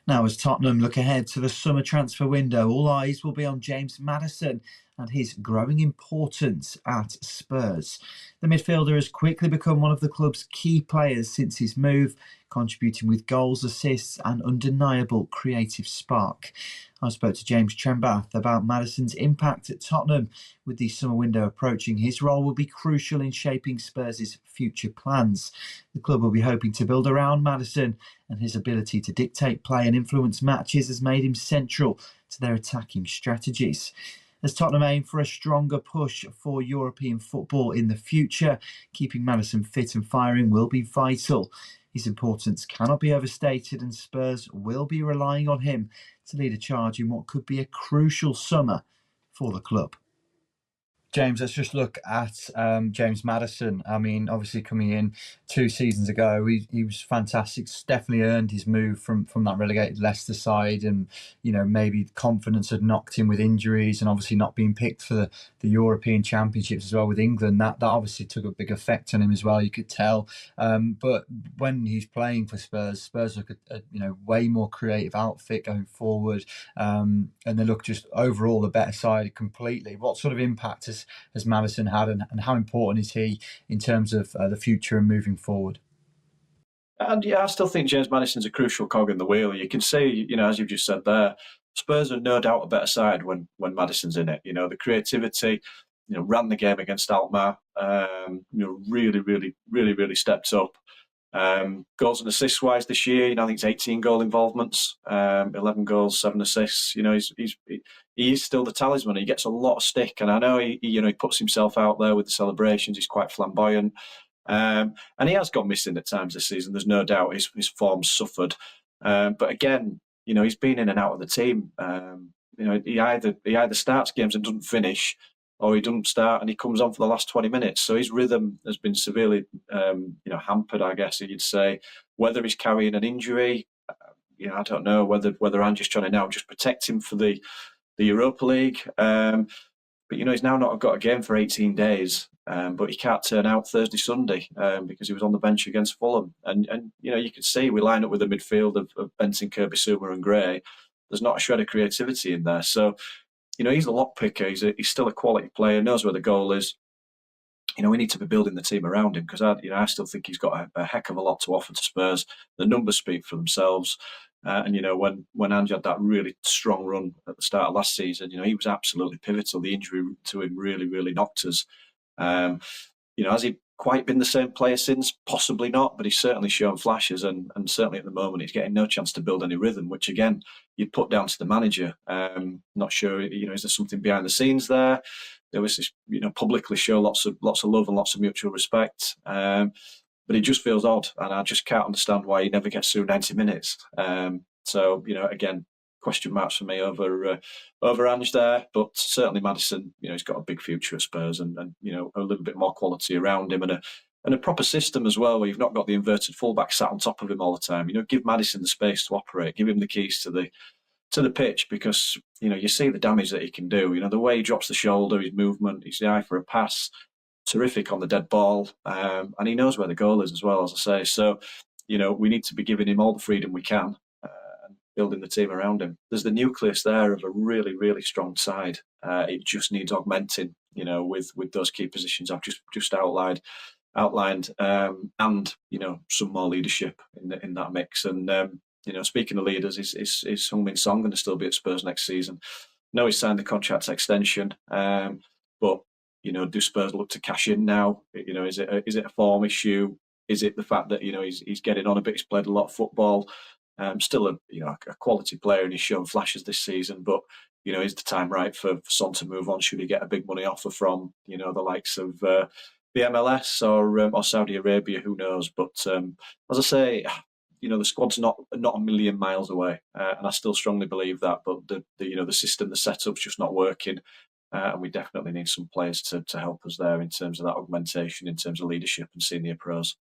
Now, as Tottenham look ahead to the summer transfer window, all eyes will be on James Maddison and his growing importance at Spurs. The midfielder has quickly become one of the club's key players since his move, contributing with goals, assists, and undeniable creative spark. I spoke to James Trembath about Maddison's impact at Tottenham. With the summer window approaching, his role will be crucial in shaping Spurs' future plans. The club will be hoping to build around Maddison, and his ability to dictate play and influence matches has made him central to their attacking strategies. As Tottenham aim for a stronger push for European football in the future, keeping Maddison fit and firing will be vital. His importance cannot be overstated, and Spurs will be relying on him to lead a charge in what could be a crucial summer for the club. James, let's just look at James Maddison. I mean, obviously coming in 2 seasons ago, he was fantastic. It's definitely earned his move from that relegated Leicester side, and maybe confidence had knocked him with injuries, and obviously not being picked for the European Championships as well with England. That obviously took a big effect on him as well. You could tell. But when he's playing for Spurs, Spurs look at way more creative outfit going forward, and they look just overall a better side completely. What sort of impact has Maddison had, and how important is he in terms of the future and moving forward? And yeah, I still think James Maddison's a crucial cog in the wheel. You can see, as you've just said there, Spurs are no doubt a better side when Maddison's in it. The creativity, ran the game against Alkmaar, really, really, really, really stepped up. Goals and assists wise this year, I think it's 18 goal involvements, 11 goals, 7 assists. He is still the talisman. He gets a lot of stick, and I know he puts himself out there with the celebrations. He's quite flamboyant, and he has gone missing at times this season. There's no doubt his form's suffered, but again, he's been in and out of the team. He either starts games and doesn't finish, or he doesn't start and he comes on for the last 20 minutes. So his rhythm has been severely, hampered, I guess you'd say. Whether he's carrying an injury, I don't know. Whether I'm just trying to now just protect him for the Europa League. But he's now not got a game for 18 days. But he can't turn out Thursday, Sunday because he was on the bench against Fulham. And you can see we line up with a midfield of Benson, Kirby, Suma, and Gray. There's not a shred of creativity in there. So. He's a lock picker. He's still a quality player. Knows where the goal is. We need to be building the team around him because I still think he's got a heck of a lot to offer to Spurs. The numbers speak for themselves. And when Ange had that really strong run at the start of last season, he was absolutely pivotal. The injury to him really, really knocked us. Has he quite been the same player since? Possibly not, but he's certainly shown flashes, and certainly at the moment he's getting no chance to build any rhythm, which again you'd put down to the manager. Not sure, is there something behind the scenes there? There was this, publicly show lots of love and lots of mutual respect, but it just feels odd, and I just can't understand why he never gets through 90 minutes. So again, question marks for me over Ange there, but certainly Maddison, he's got a big future at Spurs, and a little bit more quality around him, and a proper system as well, where you've not got the inverted fullback sat on top of him all the time. Give Maddison the space to operate, give him the keys to the pitch, because you see the damage that he can do. The way he drops the shoulder, his movement, his eye for a pass, terrific on the dead ball, and he knows where the goal is as well, as I say. So we need to be giving him all the freedom we can. Building the team around him. There's the nucleus there of a really, really strong side. It just needs augmenting, with those key positions I've just outlined, and some more leadership in that mix. And speaking of leaders, is Heung-min Son going to still be at Spurs next season? No, he's signed the contract extension, but do Spurs look to cash in now? Is it a form issue? Is it the fact that he's getting on a bit? He's played a lot of football. Still a quality player, and he's shown flashes this season. But is the time right for Son to move on? Should he get a big money offer from the likes of the MLS or Saudi Arabia? Who knows? But as I say, the squad's not a million miles away, and I still strongly believe that. But the system, the setup's just not working, and we definitely need some players to help us there in terms of that augmentation, in terms of leadership and senior pros.